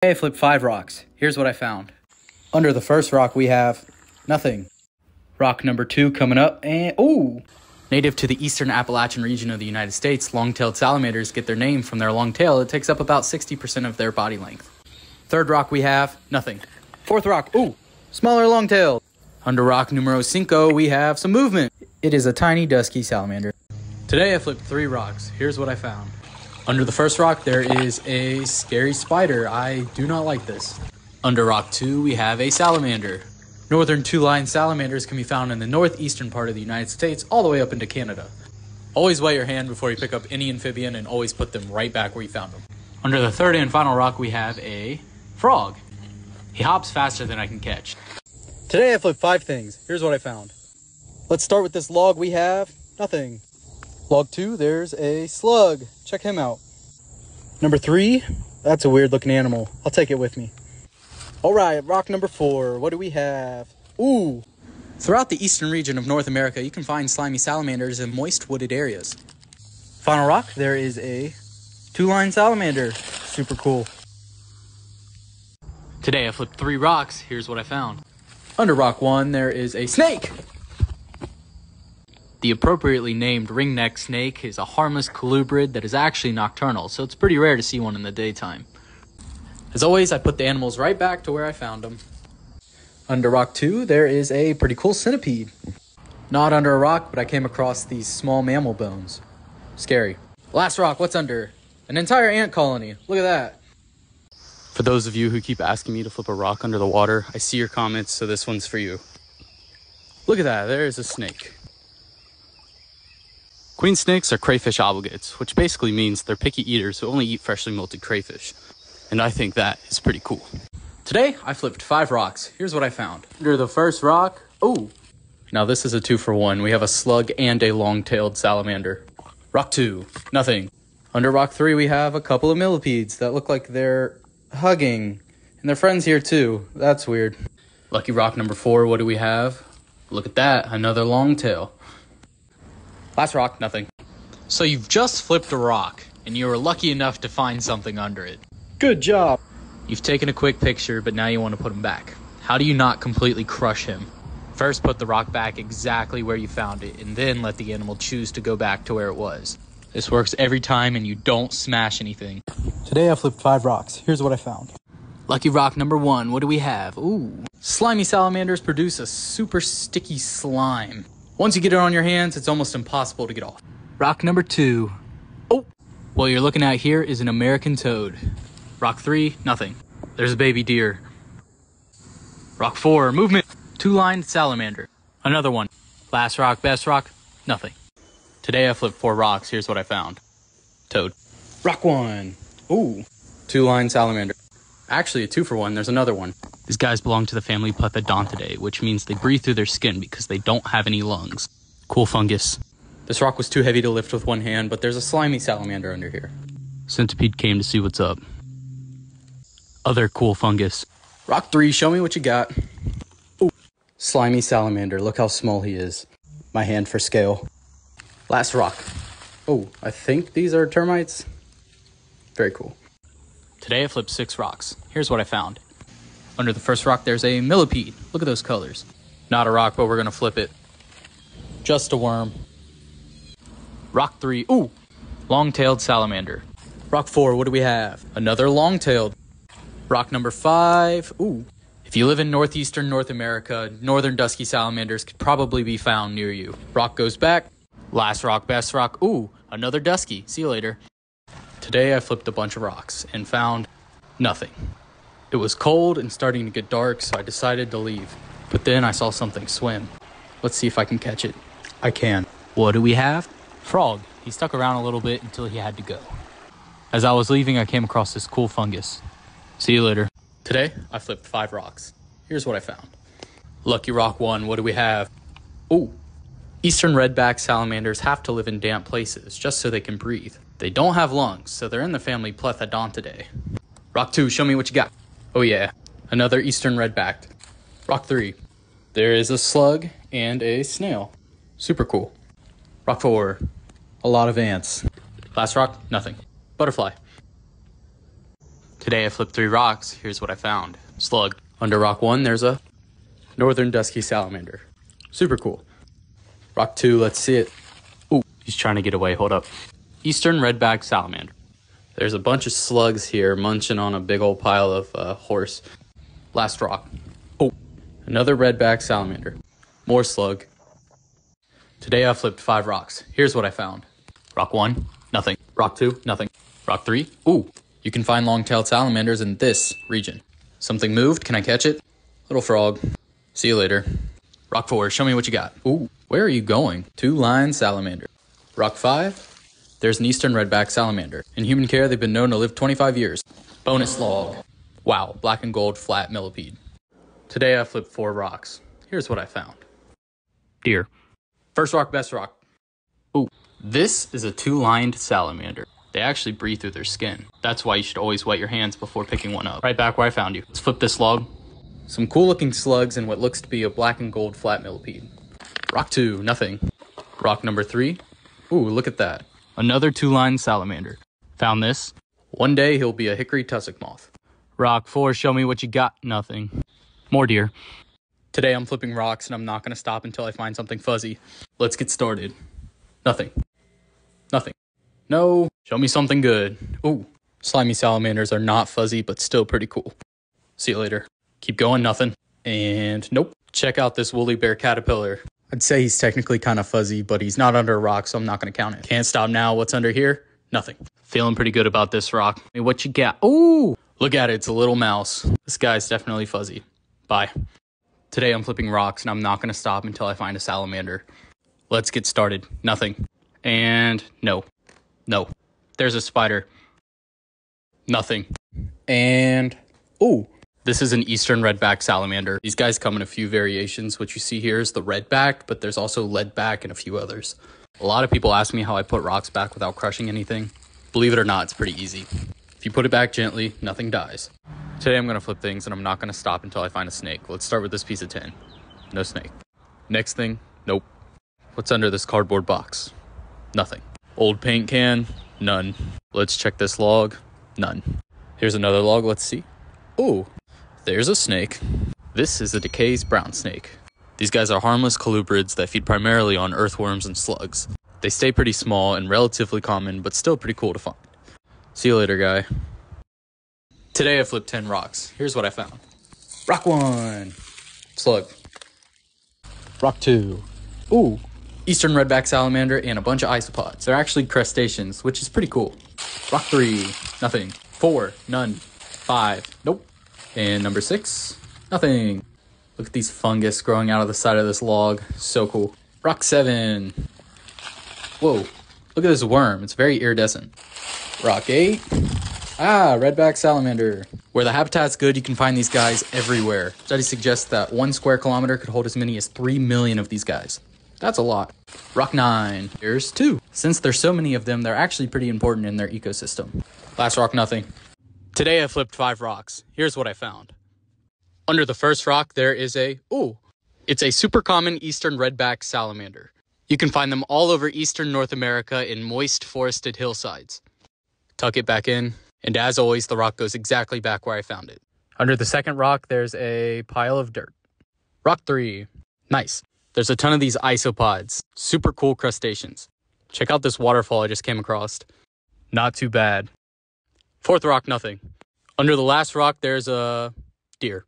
I flipped 5 rocks. Here's what I found. Under the first rock we have nothing. Rock number 2 coming up, and ooh! Native to the eastern Appalachian region of the United States, long-tailed salamanders get their name from their long tail. It takes up about 60% of their body length. Third rock we have nothing. Fourth rock, ooh! Smaller long-tailed. Under rock numero 5 we have some movement. It is a tiny dusky salamander. Today I flipped 3 rocks. Here's what I found. Under the first rock there is a scary spider. I do not like this. Under rock 2 we have a salamander. Northern two-line salamanders can be found in the northeastern part of the United States all the way up into Canada. Always wet your hand before you pick up any amphibian and always put them right back where you found them. Under the third and final rock we have a frog. He hops faster than I can catch. Today I flipped 5 things. Here's what I found. Let's start with this log. We have nothing. Log 2, there's a slug. Check him out. Number 3, that's a weird looking animal. I'll take it with me. All right, rock number 4, what do we have? Ooh! Throughout the eastern region of North America, you can find slimy salamanders in moist wooded areas. Final rock, there is a 2-line salamander. Super cool. Today I flipped 3 rocks. Here's what I found. Under rock 1, there is a snake. The appropriately named ringneck snake is a harmless colubrid that is actually nocturnal, so it's pretty rare to see one in the daytime. As always, I put the animals right back to where I found them. Under rock 2, there is a pretty cool centipede. Not under a rock, but I came across these small mammal bones. Scary. Last rock, what's under? An entire ant colony. Look at that. For those of you who keep asking me to flip a rock under the water, I see your comments, so this one's for you. Look at that, there's a snake. Queen snakes are crayfish obligates, which basically means they're picky eaters who only eat freshly molted crayfish. And I think that is pretty cool. Today, I flipped 5 rocks. Here's what I found. Under the first rock, ooh! Now this is a 2-for-1. We have a slug and a long-tailed salamander. Rock 2, nothing. Under rock 3, we have a couple of millipedes that look like they're hugging. And their friends here too. That's weird. Lucky rock number 4, what do we have? Look at that, another long-tail. Last rock, nothing. So you've just flipped a rock, and you were lucky enough to find something under it. Good job. You've taken a quick picture, but now you want to put him back. How do you not completely crush him? First, put the rock back exactly where you found it, and then let the animal choose to go back to where it was. This works every time, and you don't smash anything. Today I flipped 5 rocks. Here's what I found. Lucky rock number 1, what do we have? Ooh. Slimy salamanders produce a super sticky slime. Once you get it on your hands, it's almost impossible to get off. Rock number 2. Oh! What you're looking at here is an American toad. Rock 3, nothing. There's a baby deer. Rock 4, movement. 2-lined salamander. Another one. Last rock, best rock, nothing. Today I flipped 4 rocks. Here's what I found. Toad. Rock 1. Ooh. 2-lined salamander. Actually, a 2-for-1. There's another one. These guys belong to the family Plethodontidae, which means they breathe through their skin because they don't have any lungs. Cool fungus. This rock was too heavy to lift with one hand, but there's a slimy salamander under here. Centipede came to see what's up. Other cool fungus. Rock 3, show me what you got. Ooh. Slimy salamander, look how small he is. My hand for scale. Last rock. Oh, I think these are termites. Very cool. Today I flipped 6 rocks. Here's what I found. Under the first rock there's a millipede. Look at those colors. Not a rock, but we're gonna flip it. Just a worm. Rock 3, ooh, long-tailed salamander. Rock 4, what do we have? Another long-tailed. Rock number 5, ooh. If you live in northeastern North America, northern dusky salamanders could probably be found near you. Rock goes back. Last rock, best rock, ooh, another dusky. See you later. Today I flipped a bunch of rocks and found nothing. It was cold and starting to get dark, so I decided to leave. But then I saw something swim. Let's see if I can catch it. I can. What do we have? Frog. He stuck around a little bit until he had to go. As I was leaving, I came across this cool fungus. See you later. Today, I flipped 5 rocks. Here's what I found. Lucky rock 1, what do we have? Ooh. Eastern redback salamanders have to live in damp places just so they can breathe. They don't have lungs, so they're in the family Plethodontidae. Rock 2, show me what you got. Oh yeah, another eastern redbacked. Rock 3, there is a slug and a snail. Super cool. Rock 4, a lot of ants. Last rock, nothing. Butterfly. Today I flipped 3 rocks. Here's what I found. Slug. Under rock 1, there's a northern dusky salamander. Super cool. Rock 2, let's see it. Ooh, he's trying to get away. Hold up. Eastern redback salamander. There's a bunch of slugs here munching on a big old pile of horse. Last rock. Oh, another redback salamander. More slug. Today I flipped 5 rocks. Here's what I found. Rock 1, nothing. Rock 2, nothing. Rock 3, ooh, you can find long-tailed salamanders in this region. Something moved, can I catch it? Little frog. See you later. Rock 4, show me what you got. Ooh, where are you going? 2-line salamander. Rock 5, there's an eastern redback salamander. In human care, they've been known to live 25 years. Bonus log. Wow, black and gold flat millipede. Today I flipped 4 rocks. Here's what I found. Deer. First rock, best rock. Ooh, this is a 2-lined salamander. They actually breathe through their skin. That's why you should always wet your hands before picking one up. Right back where I found you. Let's flip this log. Some cool looking slugs and what looks to be a black and gold flat millipede. Rock 2, nothing. Rock number 3. Ooh, look at that. Another 2-lined salamander. Found this. One day he'll be a hickory tussock moth. Rock 4, show me what you got. Nothing. More deer. Today I'm flipping rocks and I'm not going to stop until I find something fuzzy. Let's get started. Nothing. Nothing. No. Show me something good. Ooh. Slimy salamanders are not fuzzy, but still pretty cool. See you later. Keep going. Nothing. And nope. Check out this woolly bear caterpillar. I'd say he's technically kind of fuzzy, but he's not under a rock, so I'm not going to count it. Can't stop now. What's under here? Nothing. Feeling pretty good about this rock. Hey, what you got? Ooh. Look at it. It's a little mouse. This guy's definitely fuzzy. Bye. Today I'm flipping rocks and I'm not going to stop until I find a salamander. Let's get started. Nothing. And no. No. There's a spider. Nothing. And ooh. This is an eastern redback salamander. These guys come in a few variations. What you see here is the redback, but there's also leadback and a few others. A lot of people ask me how I put rocks back without crushing anything. Believe it or not, it's pretty easy. If you put it back gently, nothing dies. Today I'm going to flip things and I'm not going to stop until I find a snake. Let's start with this piece of tin. No snake. Next thing, nope. What's under this cardboard box? Nothing. Old paint can? None. Let's check this log. None. Here's another log, let's see. Ooh, there's a snake. This is a Decay's brown snake. These guys are harmless colubrids that feed primarily on earthworms and slugs. They stay pretty small and relatively common, but still pretty cool to find. See you later, guy. Today I flipped 10 rocks. Here's what I found. Rock 1. Slug. Rock 2. Ooh. Eastern redback salamander and a bunch of isopods. They're actually crustaceans, which is pretty cool. Rock 3. Nothing. 4. None. 5. Nope. And number 6. Nothing. Look at these fungus growing out of the side of this log. So cool. Rock 7. Whoa. Look at this worm. It's very iridescent. Rock 8. Ah, redback salamander. Where the habitat's good, you can find these guys everywhere. Studies suggest that 1 square kilometer could hold as many as 3 million of these guys. That's a lot. Rock 9. Here's 2. Since there's so many of them, they're actually pretty important in their ecosystem. Last rock, nothing. Today I flipped 5 rocks. Here's what I found. Under the first rock, there is it's a super common eastern redback salamander. You can find them all over eastern North America in moist forested hillsides. Tuck it back in. And as always, the rock goes exactly back where I found it. Under the second rock, there's a pile of dirt. Rock 3. Nice. There's a ton of these isopods. Super cool crustaceans. Check out this waterfall I just came across. Not too bad. Fourth rock, nothing. Under the last rock, there's a deer.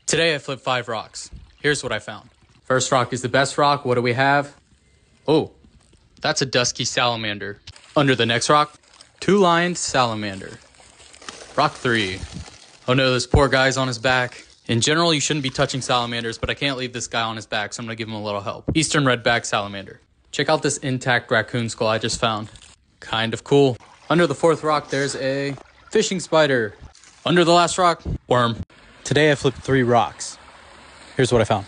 Today I flipped 5 rocks. Here's what I found. First rock is the best rock. What do we have? Oh, that's a dusky salamander. Under the next rock, 2-lined salamander. Rock 3. Oh no, this poor guy's on his back. In general, you shouldn't be touching salamanders, but I can't leave this guy on his back, so I'm going to give him a little help. Eastern redback salamander. Check out this intact raccoon skull I just found. Kind of cool. Under the fourth rock, there's a fishing spider. Under the last rock, worm. Today I flipped 3 rocks. Here's what I found.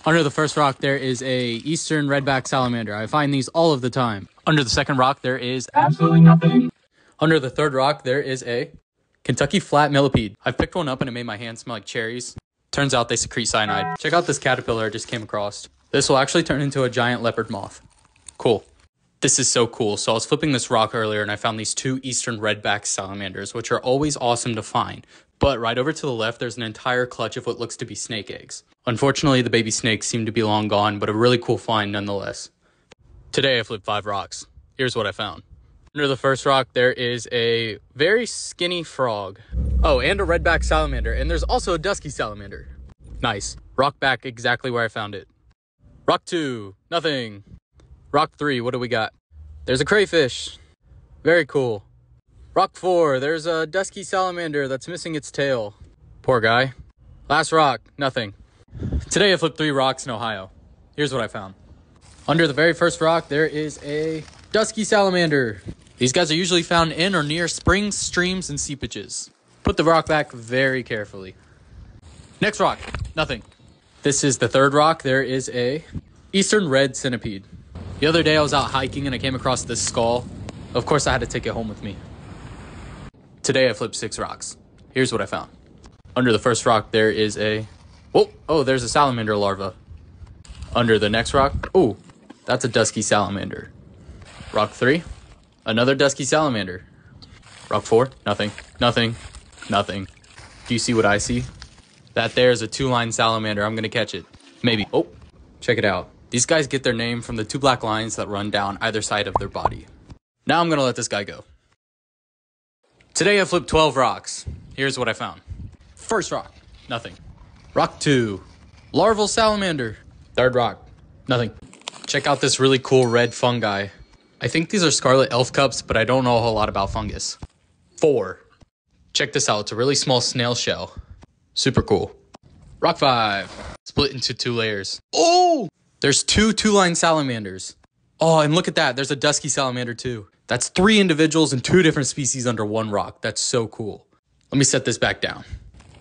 Under the first rock, there is a eastern redback salamander. I find these all of the time. Under the second rock, there is absolutely nothing. Under the third rock, there is a Kentucky flat millipede. I've picked one up and it made my hand smell like cherries. Turns out they secrete cyanide. Check out this caterpillar I just came across. This will actually turn into a giant leopard moth. Cool. This is so cool. So I was flipping this rock earlier and I found these two eastern redback salamanders, which are always awesome to find. But right over to the left, there's an entire clutch of what looks to be snake eggs. Unfortunately, the baby snakes seem to be long gone, but a really cool find nonetheless. Today I flipped 5 rocks. Here's what I found. Under the first rock, there is a very skinny frog. Oh, and a redback salamander. And there's also a dusky salamander. Nice. Rock back exactly where I found it. Rock 2, nothing. Rock 3, what do we got? There's a crayfish. Very cool. Rock 4, there's a dusky salamander that's missing its tail. Poor guy. Last rock, nothing. Today I flipped 3 rocks in Ohio. Here's what I found. Under the very first rock, there is a dusky salamander. These guys are usually found in or near springs, streams, and seepages. Put the rock back very carefully. Next rock, nothing. This is the third rock. There is a eastern red centipede. The other day I was out hiking and I came across this skull. Of course I had to take it home with me. Today I flipped 6 rocks. Here's what I found. Under the first rock there is a... Oh, there's a salamander larva. Under the next rock, oh, that's a dusky salamander. Rock 3, another dusky salamander. Rock 4, nothing, nothing, nothing. Do you see what I see? That there is a 2-line salamander. I'm gonna catch it. Maybe. Oh, check it out. These guys get their name from the 2 black lines that run down either side of their body. Now I'm gonna let this guy go. Today I flipped 12 rocks. Here's what I found. First rock, nothing. Rock 2, larval salamander. Third rock, nothing. Check out this really cool red fungi. I think these are scarlet elf cups, but I don't know a whole lot about fungus. 4, check this out. It's a really small snail shell. Super cool. Rock 5, split into 2 layers. Oh, there's 2 2-line salamanders. Oh, and look at that. There's a dusky salamander too. That's 3 individuals and 2 different species under 1 rock. That's so cool. Let me set this back down.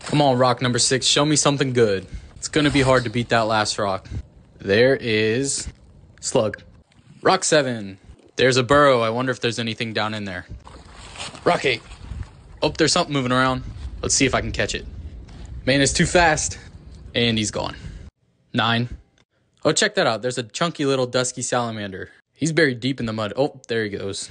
Come on, rock number 6. Show me something good. It's going to be hard to beat that last rock. There is slug. Rock 7. There's a burrow. I wonder if there's anything down in there. Rock 8. Oh, there's something moving around. Let's see if I can catch it. Man, it's too fast. And he's gone. 9. Oh, check that out. There's a chunky little dusky salamander. He's buried deep in the mud. Oh, there he goes.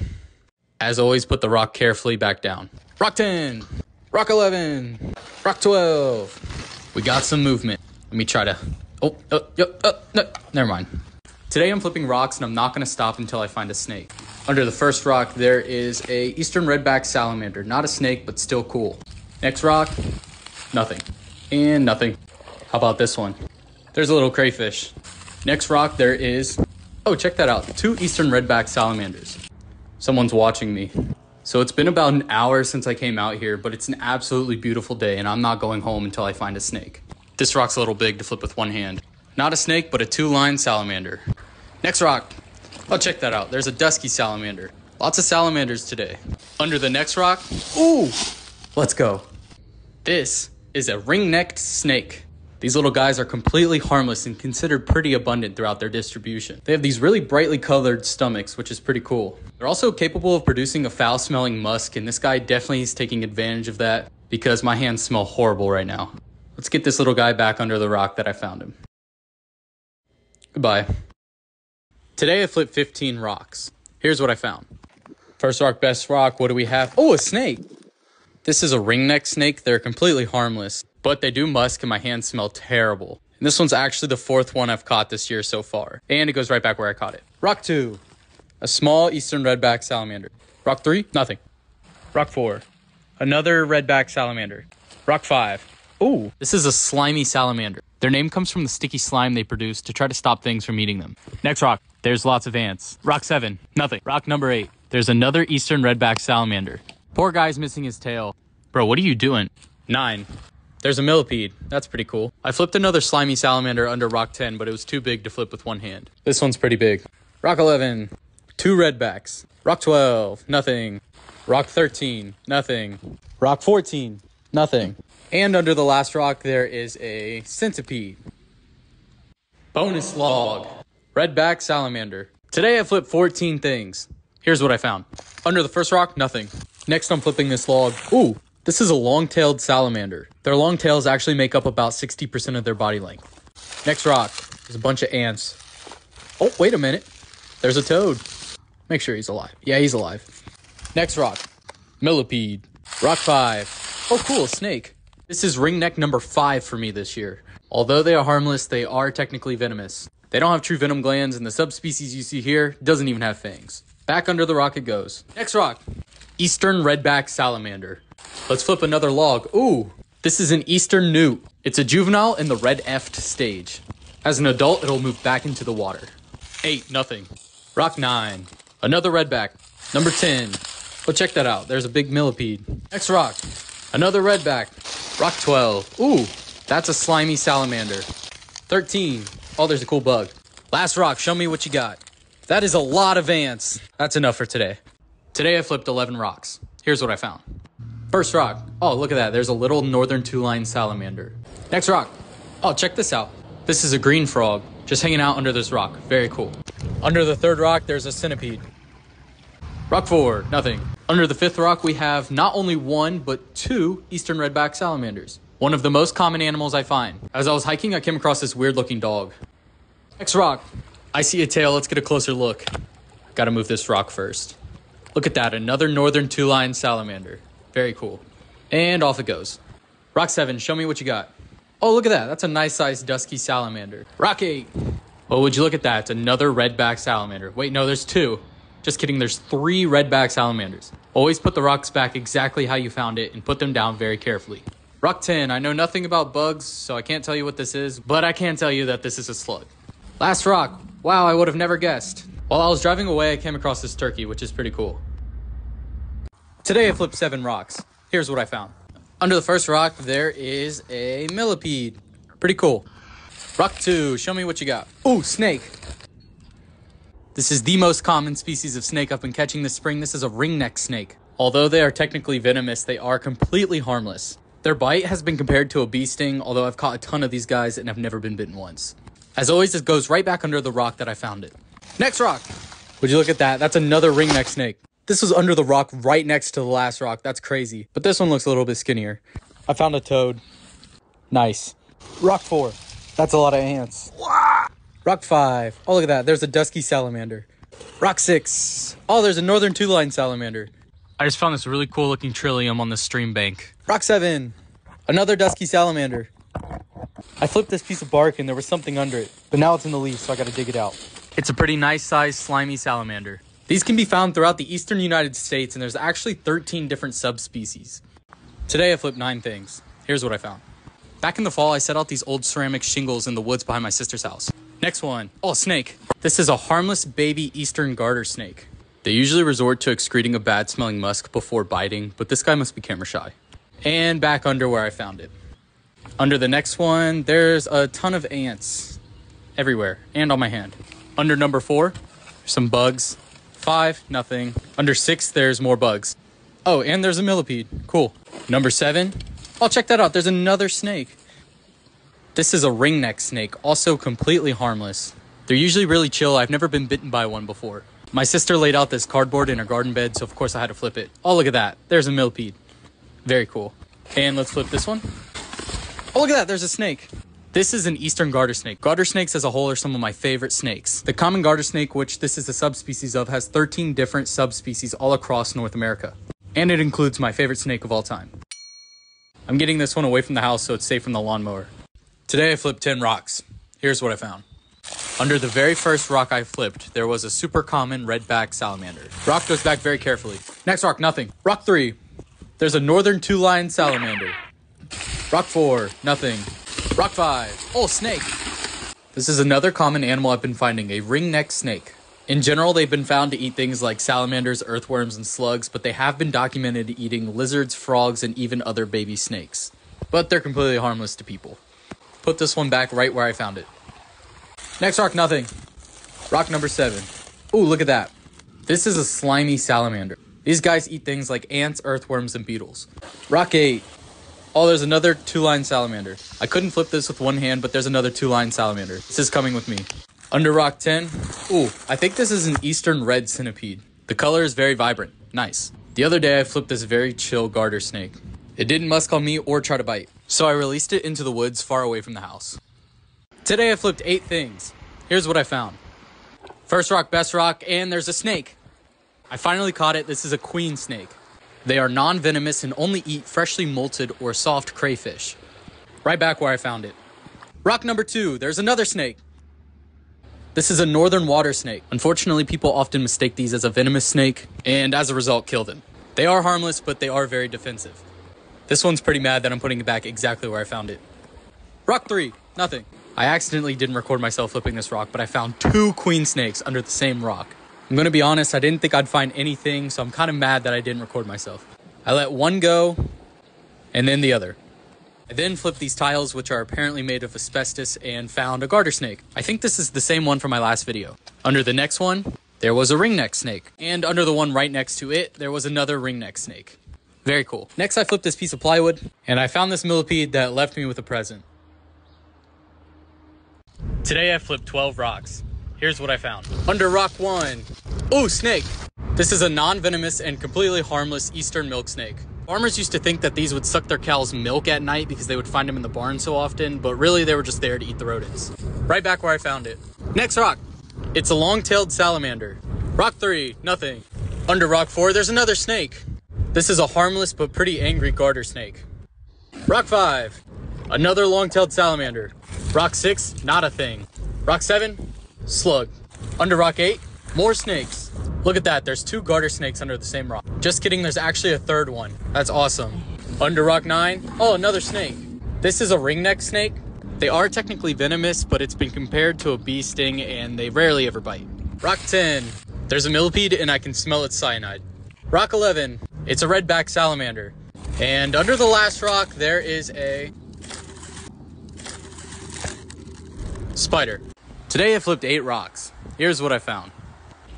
As always, put the rock carefully back down. Rock 10. Rock 11. Rock 12. We got some movement. Let me try to... No, never mind. Today I'm flipping rocks and I'm not going to stop until I find a snake. Under the first rock, there is a eastern redback salamander. Not a snake, but still cool. Next rock, nothing. And nothing. How about this one? There's a little crayfish. Next rock, there is... Oh, check that out. 2 eastern redback salamanders. Someone's watching me. So it's been about an hour since I came out here, but it's an absolutely beautiful day and I'm not going home until I find a snake. This rock's a little big to flip with one hand. Not a snake, but a 2-line salamander. Next rock. Oh, check that out. There's a dusky salamander. Lots of salamanders today. Under the next rock. Ooh! Let's go. This is a ring-necked snake. These little guys are completely harmless and considered pretty abundant throughout their distribution. They have these really brightly colored stomachs, which is pretty cool. They're also capable of producing a foul-smelling musk, and this guy definitely is taking advantage of that because my hands smell horrible right now. Let's get this little guy back under the rock that I found him. Goodbye. Today I flipped 15 rocks. Here's what I found. First rock, best rock, what do we have? Oh, a snake! This is a ringneck snake. They're completely harmless, but they do musk and my hands smell terrible. And this one's actually the 4th one I've caught this year so far. And it goes right back where I caught it. Rock 2, a small eastern redback salamander. Rock 3, nothing. Rock 4, another redback salamander. Rock 5, ooh, this is a slimy salamander. Their name comes from the sticky slime they produce to try to stop things from eating them. Next rock, there's lots of ants. Rock 7, nothing. Rock number 8, there's another eastern redback salamander. Poor guy's missing his tail. Bro, what are you doing? 9, there's a millipede. That's pretty cool. I flipped another slimy salamander under rock 10, but it was too big to flip with one hand. This one's pretty big. Rock 11, 2 redbacks. Rock 12, nothing. Rock 13, nothing. Rock 14, nothing. And under the last rock, there is a centipede. Bonus log. Redback salamander. Today I flipped 14 things. Here's what I found. Under the first rock, nothing. Next I'm flipping this log. Ooh, this is a long-tailed salamander. Their long tails actually make up about 60% of their body length. Next rock, there's a bunch of ants. Oh, wait a minute. There's a toad. Make sure he's alive. Yeah, he's alive. Next rock, millipede. Rock 5. Oh, cool, snake. This is ringneck number 5 for me this year. Although they are harmless, they are technically venomous. They don't have true venom glands, and the subspecies you see here doesn't even have fangs. Back under the rock it goes. Next rock, eastern redback salamander. Let's flip another log. Ooh, this is an eastern newt. It's a juvenile in the red F'd stage. As an adult, it'll move back into the water. 8, nothing. Rock 9, another redback. Number 10. Oh, check that out. There's a big millipede. Next rock, another redback. Rock 12. Ooh, that's a slimy salamander. 13. Oh, there's a cool bug. Last rock, show me what you got. That is a lot of ants. That's enough for today. Today I flipped 11 rocks. Here's what I found. First rock. Oh, look at that. There's a little northern two-line salamander. Next rock. Oh, check this out. This is a green frog just hanging out under this rock. Very cool. Under the third rock, there's a centipede. Rock 4, nothing. Under the fifth rock, we have not only 1, but 2 eastern redback salamanders. One of the most common animals I find. As I was hiking, I came across this weird looking dog. Next rock. I see a tail. Let's get a closer look. Gotta move this rock first. Look at that. Another northern two-line salamander. Very cool. And off it goes. Rock 7. Show me what you got. Oh, look at that. That's a nice sized dusky salamander. Rock 8. Oh, would you look at that? It's another redback salamander. Wait, no, there's 2. Just kidding. There's 3 redback salamanders. Always put the rocks back exactly how you found it and put them down very carefully. Rock 10. I know nothing about bugs, so I can't tell you what this is, but I can tell you that this is a slug. Last rock. Wow, I would have never guessed. While I was driving away, I came across this turkey, which is pretty cool. Today I flipped 7 rocks. Here's what I found. Under the first rock, there is a millipede. Pretty cool. Rock 2, show me what you got. Ooh, snake. This is the most common species of snake I've been catching this spring. This is a ringneck snake. Although they are technically venomous, they are completely harmless. Their bite has been compared to a bee sting, although I've caught a ton of these guys and I've never been bitten once. As always, it goes right back under the rock that I found it. Next rock. Would you look at that? That's another ringneck snake. This was under the rock right next to the last rock. That's crazy. But this one looks a little bit skinnier. I found a toad. Nice. Rock 4. That's a lot of ants. Rock 5. Oh, look at that. There's a dusky salamander. Rock 6. Oh, there's a northern two-line salamander. I just found this really cool looking trillium on the stream bank. Rock 7. Another dusky salamander. I flipped this piece of bark and there was something under it, but now it's in the leaf, so I gotta dig it out. It's a pretty nice sized slimy salamander. These can be found throughout the eastern United States, and there's actually 13 different subspecies. Today I flipped 9 things. Here's what I found. Back in the fall, I set out these old ceramic shingles in the woods behind my sister's house. Next one. Oh, snake. This is a harmless baby eastern garter snake. They usually resort to excreting a bad smelling musk before biting, but this guy must be camera shy. And back under where I found it. Under the next one, there's a ton of ants everywhere and on my hand. Under number 4, some bugs. 5, nothing. Under 6, there's more bugs. Oh, and there's a millipede. Cool. Number 7. Oh, check that out. There's another snake. This is a ringneck snake, also completely harmless. They're usually really chill. I've never been bitten by one before. My sister laid out this cardboard in her garden bed, so of course I had to flip it. Oh, look at that. There's a millipede. Very cool. And let's flip this one. Oh, look at that. There's a snake. This is an eastern garter snake. Garter snakes as a whole are some of my favorite snakes. The common garter snake, which this is a subspecies of, has 13 different subspecies all across North America. And it includes my favorite snake of all time. I'm getting this one away from the house so it's safe from the lawnmower. Today I flipped 10 rocks. Here's what I found. Under the very first rock I flipped, there was a super common redback salamander. Rock goes back very carefully. Next rock, nothing. Rock 3. There's a northern two-line salamander. Rock 4, nothing. Rock 5. Oh, snake. This is another common animal I've been finding, a ringneck snake. In general, they've been found to eat things like salamanders, earthworms, and slugs, but they have been documented eating lizards, frogs, and even other baby snakes. But they're completely harmless to people. Put this one back right where I found it. Next rock, nothing. Rock number 7. Ooh, look at that. This is a slimy salamander. These guys eat things like ants, earthworms, and beetles. Rock 8. Oh, there's another two-line salamander. I couldn't flip this with one hand, but there's another two-line salamander. This is coming with me. Under rock 10. Ooh, I think this is an eastern red centipede. The color is very vibrant. Nice. The other day, I flipped this very chill garter snake. It didn't musk on me or try to bite, so I released it into the woods far away from the house. Today, I flipped 8 things. Here's what I found. First rock, best rock, and there's a snake. I finally caught it. This is a queen snake. They are non-venomous and only eat freshly molted or soft crayfish. Right back where I found it. Rock number 2, there's another snake. This is a northern water snake. Unfortunately, people often mistake these as a venomous snake and as a result kill them. They are harmless, but they are very defensive. This one's pretty mad that I'm putting it back exactly where I found it. Rock 3, nothing. I accidentally didn't record myself flipping this rock, but I found 2 queen snakes under the same rock. I'm gonna be honest, I didn't think I'd find anything, so I'm kind of mad that I didn't record myself. I let one go, and then the other. I then flipped these tiles, which are apparently made of asbestos, and found a garter snake. I think this is the same one from my last video. Under the next one, there was a ringneck snake. And under the one right next to it, there was another ringneck snake. Very cool. Next, I flipped this piece of plywood, and I found this millipede that left me with a present. Today, I flipped 12 rocks. Here's what I found. Under rock 1, ooh, snake. This is a non-venomous and completely harmless eastern milk snake. Farmers used to think that these would suck their cows' milk at night because they would find them in the barn so often, but really they were just there to eat the rodents. Right back where I found it. Next rock, it's a long-tailed salamander. Rock 3, nothing. Under rock 4, there's another snake. This is a harmless but pretty angry garter snake. Rock 5, another long-tailed salamander. Rock 6, not a thing. Rock 7, slug. Under rock 8, more snakes. Look at that, there's 2 garter snakes under the same rock. Just kidding, there's actually a third one. That's awesome. Under rock 9, oh, another snake. This is a ringneck snake. They are technically venomous, but it's been compared to a bee sting and they rarely ever bite. Rock 10, there's a millipede and I can smell its cyanide. Rock 11, it's a redback salamander. And under the last rock, there is a spider. Today I flipped 8 rocks. Here's what I found.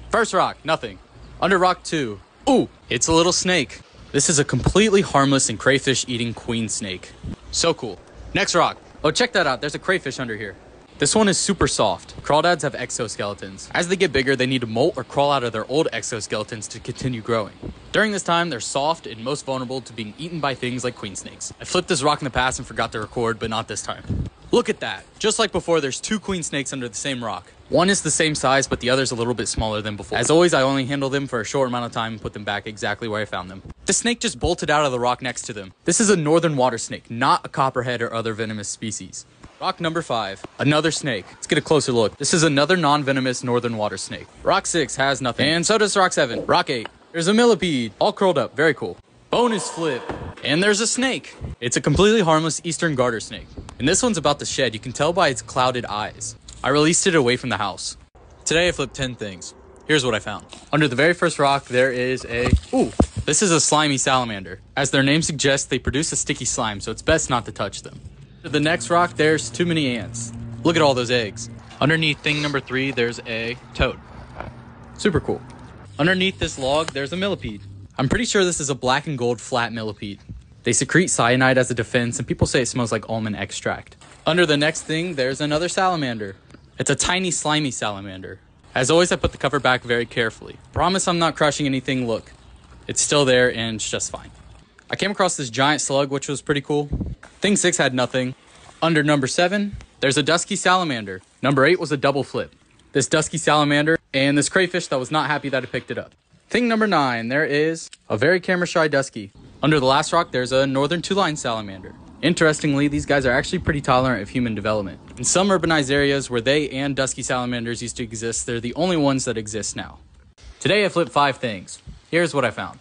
First rock, nothing. Under rock 2, ooh, it's a little snake. This is a completely harmless and crayfish eating queen snake. So cool. Next rock. Oh, check that out. There's a crayfish under here. This one is super soft. Crawdads have exoskeletons. As they get bigger, they need to molt or crawl out of their old exoskeletons to continue growing. During this time, they're soft and most vulnerable to being eaten by things like queen snakes. I flipped this rock in the past and forgot to record, but not this time. Look at that. Just like before, there's 2 queen snakes under the same rock. One is the same size, but the other's a little bit smaller than before. As always, I only handle them for a short amount of time and put them back exactly where I found them. The snake just bolted out of the rock next to them. This is a northern water snake, not a copperhead or other venomous species. Rock number 5, another snake. Let's get a closer look. This is another non-venomous northern water snake. Rock 6 has nothing, and so does rock 7. Rock 8, there's a millipede, all curled up, very cool. Bonus flip, and there's a snake. It's a completely harmless eastern garter snake. And this one's about to shed, you can tell by its clouded eyes. I released it away from the house. Today I flipped 10 things. Here's what I found. Under the very first rock, there is ooh, this is a slimy salamander. As their name suggests, they produce a sticky slime, so it's best not to touch them. Under the next rock, there's too many ants. Look at all those eggs. Underneath thing number 3, there's a toad. Super cool. Underneath this log, there's a millipede. I'm pretty sure this is a black and gold flat millipede. They secrete cyanide as a defense, and people say it smells like almond extract. Under the next thing, there's another salamander. It's a tiny, slimy salamander. As always, I put the cover back very carefully. Promise I'm not crushing anything. Look, it's still there and it's just fine. I came across this giant slug, which was pretty cool. Thing 6 had nothing. Under number 7, there's a dusky salamander. Number 8 was a double flip. This dusky salamander and this crayfish that was not happy that I picked it up. Thing number 9, there is a very camera-shy dusky. Under the last rock, there's a northern two-line salamander. Interestingly, these guys are actually pretty tolerant of human development. In some urbanized areas where they and dusky salamanders used to exist, they're the only ones that exist now. Today I flipped 5 things. Here's what I found.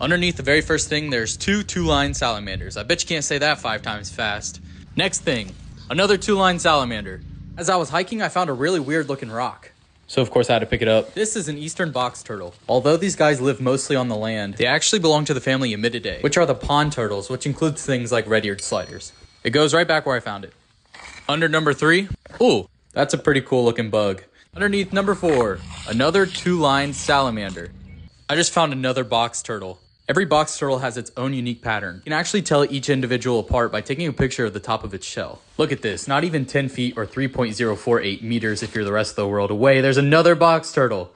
Underneath the very first thing, there's 2 two-line salamanders. I bet you can't say that 5 times fast. Next thing, another two-line salamander. As I was hiking, I found a really weird-looking rock. So of course I had to pick it up. This is an eastern box turtle. Although these guys live mostly on the land, they actually belong to the family Emididae, which are the pond turtles, which includes things like red-eared sliders. It goes right back where I found it. Under number 3, ooh, that's a pretty cool looking bug. Underneath number 4, another two-line salamander. I just found another box turtle. Every box turtle has its own unique pattern. You can actually tell each individual apart by taking a picture of the top of its shell. Look at this, not even 10 feet or 3.048 meters if you're the rest of the world away, there's another box turtle.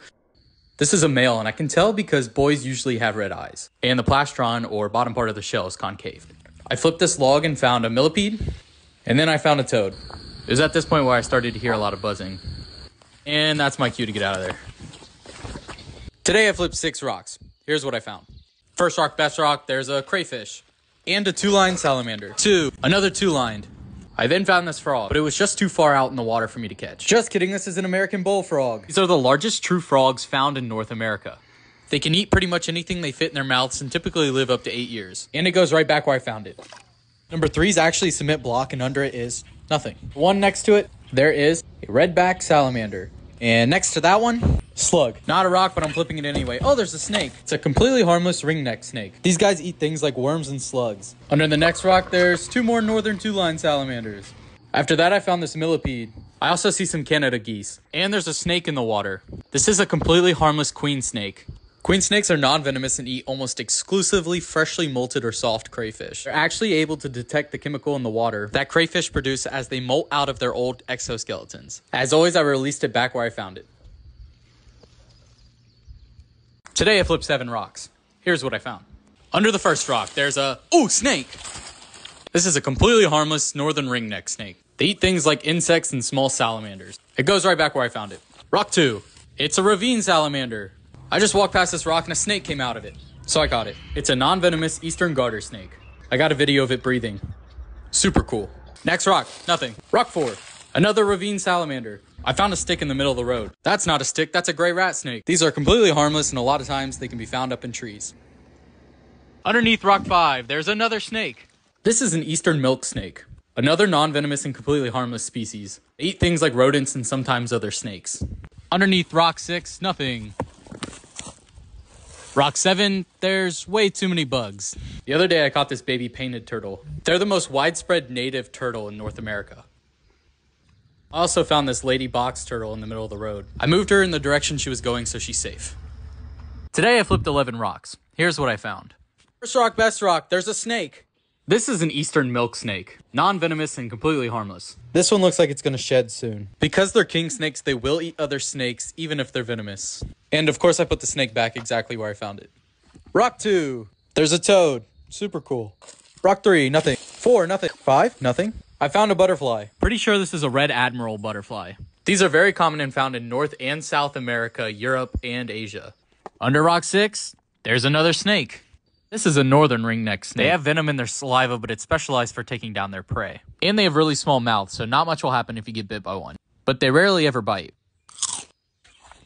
This is a male, and I can tell because boys usually have red eyes, and the plastron or bottom part of the shell is concave. I flipped this log and found a millipede, and then I found a toad. It was at this point where I started to hear a lot of buzzing. And that's my cue to get out of there. Today I flipped 6 rocks. Here's what I found. First rock, best rock, there's a crayfish. And a 2-line salamander. Another 2-lined. I then found this frog, but it was just too far out in the water for me to catch. Just kidding, this is an American bullfrog. These are the largest true frogs found in North America. They can eat pretty much anything they fit in their mouths and typically live up to 8 years. And it goes right back where I found it. Number 3 is actually cement block, and under it is nothing. One next to it, there is a redback salamander. And next to that one, slug. Not a rock, but I'm flipping it anyway. Oh, there's a snake. It's a completely harmless ringneck snake. These guys eat things like worms and slugs. Under the next rock, there's 2 more northern 2-line salamanders. After that, I found this millipede. I also see some Canada geese. And there's a snake in the water. This is a completely harmless queen snake. Queen snakes are non-venomous and eat almost exclusively freshly molted or soft crayfish. They're actually able to detect the chemical in the water that crayfish produce as they molt out of their old exoskeletons. As always, I released it back where I found it. Today I flipped 7 rocks. Here's what I found. Under the first rock, there's a snake. This is a completely harmless northern ringneck snake. They eat things like insects and small salamanders. It goes right back where I found it. Rock 2. It's a ravine salamander. I just walked past this rock and a snake came out of it, so I caught it. It's a non-venomous eastern garter snake. I got a video of it breathing. Super cool. Next rock, nothing. Rock 4, another ravine salamander. I found a stick in the middle of the road. That's not a stick, that's a gray rat snake. These are completely harmless and a lot of times they can be found up in trees. Underneath rock 5, there's another snake. This is an eastern milk snake. Another non-venomous and completely harmless species. They eat things like rodents and sometimes other snakes. Underneath rock 6, nothing. Rock 7, there's way too many bugs. The other day I caught this baby painted turtle. They're the most widespread native turtle in North America. I also found this lady box turtle in the middle of the road. I moved her in the direction she was going so she's safe. Today I flipped 11 rocks. Here's what I found. First rock, best rock, there's a snake. This is an eastern milk snake, non-venomous and completely harmless. This one looks like it's gonna shed soon. Because they're king snakes, they will eat other snakes, even if they're venomous. And of course I put the snake back exactly where I found it. Rock 2, there's a toad. Super cool. Rock 3, nothing. 4, nothing. 5, nothing. I found a butterfly. Pretty sure this is a red admiral butterfly. These are very common and found in North and South America, Europe, and Asia. Under rock 6, there's another snake. This is a northern ringneck snake. They have venom in their saliva, but it's specialized for taking down their prey. And they have really small mouths, so not much will happen if you get bit by one. But they rarely ever bite.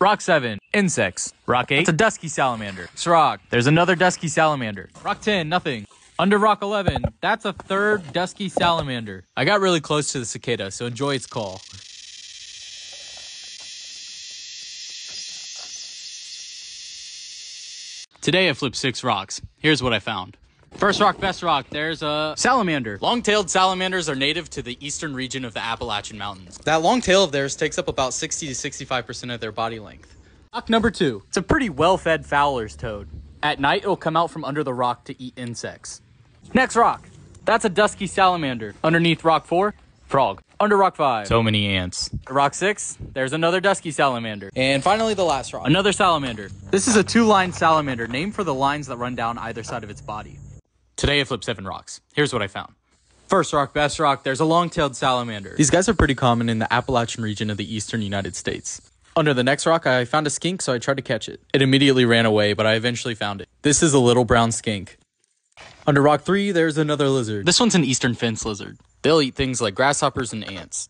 Rock 7, insects. Rock 8, it's a dusky salamander. Next rock, there's another dusky salamander. Rock 10, nothing. Under rock 11, that's a third dusky salamander. I got really close to the cicada, so enjoy its call. Today I flipped 6 rocks. Here's what I found. First rock, best rock, there's a salamander. Long-tailed salamanders are native to the eastern region of the Appalachian Mountains. That long tail of theirs takes up about 60 to 65% of their body length. Rock number 2. It's a pretty well-fed fowler's toad. At night, it'll come out from under the rock to eat insects. Next rock. That's a dusky salamander. Underneath rock 4, frog. Under rock 5, So many ants. rock 6, there's another dusky salamander. And finally the last rock. Another salamander. This is a 2-line salamander, named for the lines that run down either side of its body. Today I flipped 7 rocks. Here's what I found. First rock, best rock, there's a long-tailed salamander. These guys are pretty common in the Appalachian region of the eastern United States. Under the next rock, I found a skink, so I tried to catch it. It immediately ran away, but I eventually found it. This is a little brown skink. Under rock 3, there's another lizard. This one's an eastern fence lizard. They'll eat things like grasshoppers and ants.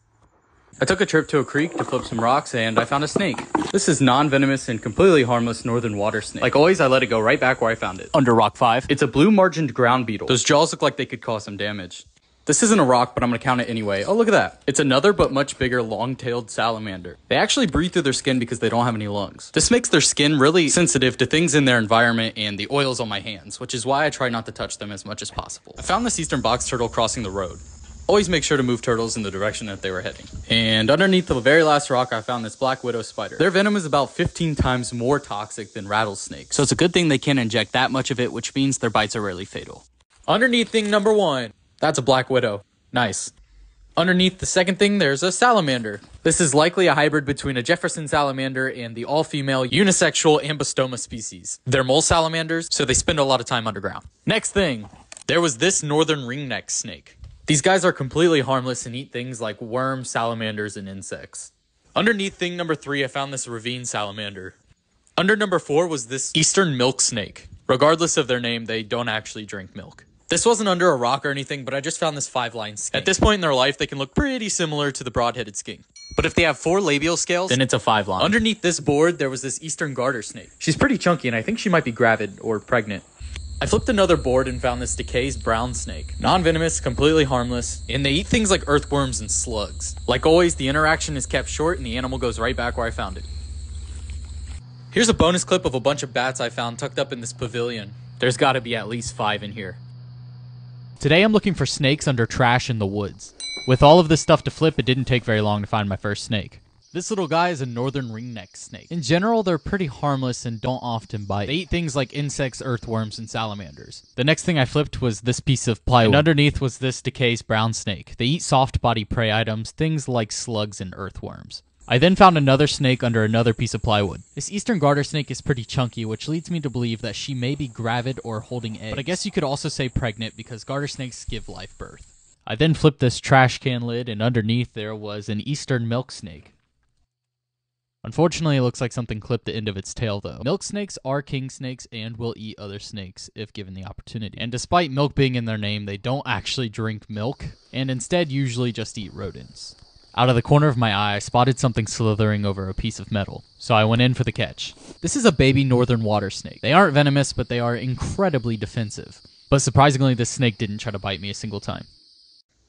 I took a trip to a creek to flip some rocks, and I found a snake. This is non-venomous and completely harmless northern water snake. Like always, I let it go right back where I found it. Under rock 5, It's a blue-margined ground beetle. Those jaws look like they could cause some damage. This isn't a rock, but I'm gonna count it anyway. Oh, look at that. It's another but much bigger long-tailed salamander. They actually breathe through their skin because they don't have any lungs. This makes their skin really sensitive to things in their environment and the oils on my hands, which is why I try not to touch them as much as possible. I found this eastern box turtle crossing the road. Always make sure to move turtles in the direction that they were heading. And underneath the very last rock, I found this black widow spider. Their venom is about 15 times more toxic than rattlesnakes. so it's a good thing they can't inject that much of it, which means their bites are rarely fatal. Underneath thing number 1, that's a black widow. Nice. Underneath the second thing, there's a salamander. This is likely a hybrid between a Jefferson salamander and the all-female unisexual Ambystoma species. They're mole salamanders, so they spend a lot of time underground. Next thing, there was this northern ringneck snake. These guys are completely harmless and eat things like worms, salamanders, and insects. Underneath thing number 3, I found this ravine salamander. Under number 4 was this eastern milk snake. Regardless of their name, they don't actually drink milk. This wasn't under a rock or anything, but I just found this 5-line skink. At this point in their life, they can look pretty similar to the broad-headed skink. But if they have 4 labial scales, then it's a 5-line. Underneath this board, there was this eastern garter snake. She's pretty chunky, and I think she might be gravid or pregnant. I flipped another board and found this decay's brown snake. Non-venomous, completely harmless, and they eat things like earthworms and slugs. Like always, the interaction is kept short and the animal goes right back where I found it. Here's a bonus clip of a bunch of bats I found tucked up in this pavilion. There's gotta be at least 5 in here. Today I'm looking for snakes under trash in the woods. With all of this stuff to flip, it didn't take very long to find my first snake. This little guy is a northern ringneck snake. In general, they're pretty harmless and don't often bite. They eat things like insects, earthworms, and salamanders. The next thing I flipped was this piece of plywood, and underneath was this decay's brown snake. They eat soft body prey items, things like slugs and earthworms. I then found another snake under another piece of plywood. This eastern garter snake is pretty chunky, which leads me to believe that she may be gravid or holding eggs. But I guess you could also say pregnant because garter snakes give live birth. I then flipped this trash can lid, and underneath there was an eastern milk snake. Unfortunately, it looks like something clipped the end of its tail, though. Milk snakes are king snakes and will eat other snakes if given the opportunity. And despite milk being in their name, they don't actually drink milk, and instead usually just eat rodents. Out of the corner of my eye, I spotted something slithering over a piece of metal, so I went in for the catch. This is a baby northern water snake. They aren't venomous, but they are incredibly defensive. But surprisingly, this snake didn't try to bite me a single time.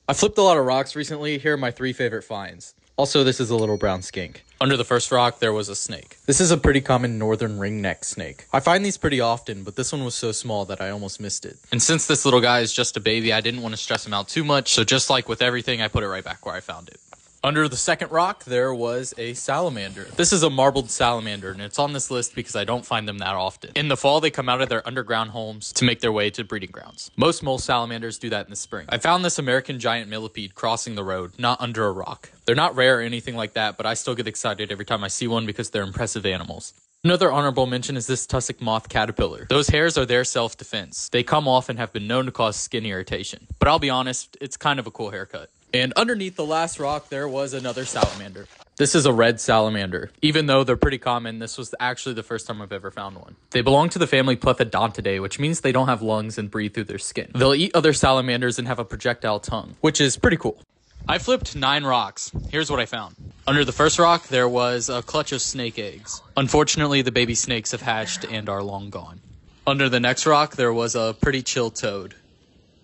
I flipped a lot of rocks recently. Here are my 3 favorite finds. Also, this is a little brown skink. Under the first rock, there was a snake. This is a pretty common northern ringneck snake. I find these pretty often, but this one was so small that I almost missed it. And since this little guy is just a baby, I didn't want to stress him out too much, so just like with everything, I put it right back where I found it. Under the second rock, there was a salamander. This is a marbled salamander, and it's on this list because I don't find them that often. In the fall, they come out of their underground homes to make their way to breeding grounds. Most mole salamanders do that in the spring. I found this American giant millipede crossing the road, not under a rock. They're not rare or anything like that, but I still get excited every time I see one because they're impressive animals. Another honorable mention is this tussock moth caterpillar. Those hairs are their self-defense. They come off and have been known to cause skin irritation. But I'll be honest, it's kind of a cool haircut. And underneath the last rock, there was another salamander. This is a red salamander. Even though they're pretty common, this was actually the first time I've ever found one. They belong to the family Plethodontidae, which means they don't have lungs and breathe through their skin. They'll eat other salamanders and have a projectile tongue, which is pretty cool. I flipped 9 rocks. Here's what I found. Under the first rock, there was a clutch of snake eggs. Unfortunately, the baby snakes have hatched and are long gone. Under the next rock, there was a pretty chill toad.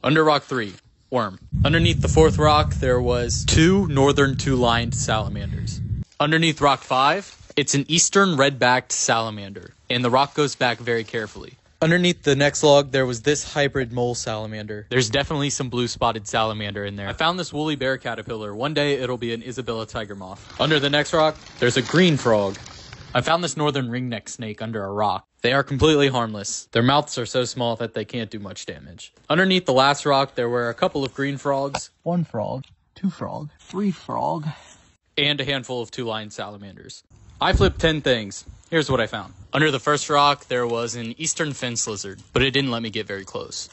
Under rock 3, worm. Underneath the 4th rock, there was 2 northern 2-lined salamanders. Underneath rock 5, it's an eastern red-backed salamander, and the rock goes back very carefully. Underneath the next log, there was this hybrid mole salamander. There's definitely some blue-spotted salamander in there. I found this woolly bear caterpillar. One day, it'll be an Isabella tiger moth. Under the next rock, there's a green frog. I found this northern ringneck snake under a rock. They are completely harmless. Their mouths are so small that they can't do much damage. Underneath the last rock, there were a couple of green frogs. 1 frog, 2 frog, 3 frog, and a handful of 2-lined salamanders. I flipped 10 things. Here's what I found. Under the first rock, there was an eastern fence lizard, but it didn't let me get very close.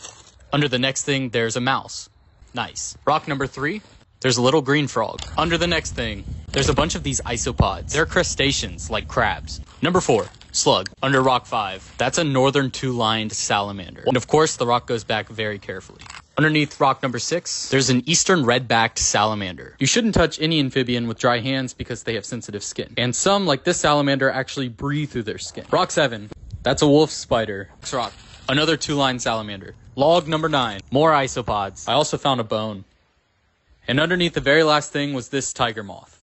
Under the next thing, there's a mouse. Nice. Rock number 3, there's a little green frog. Under the next thing, there's a bunch of these isopods. They're crustaceans, like crabs. Number 4, slug. Under rock 5, that's a northern 2-lined salamander. And of course, the rock goes back very carefully. Underneath rock number 6, there's an eastern red-backed salamander. You shouldn't touch any amphibian with dry hands because they have sensitive skin. And some, like this salamander, actually breathe through their skin. Rock 7, that's a wolf spider. Next rock, another 2-lined salamander. Log number 9, more isopods. I also found a bone. And underneath the very last thing was this tiger moth.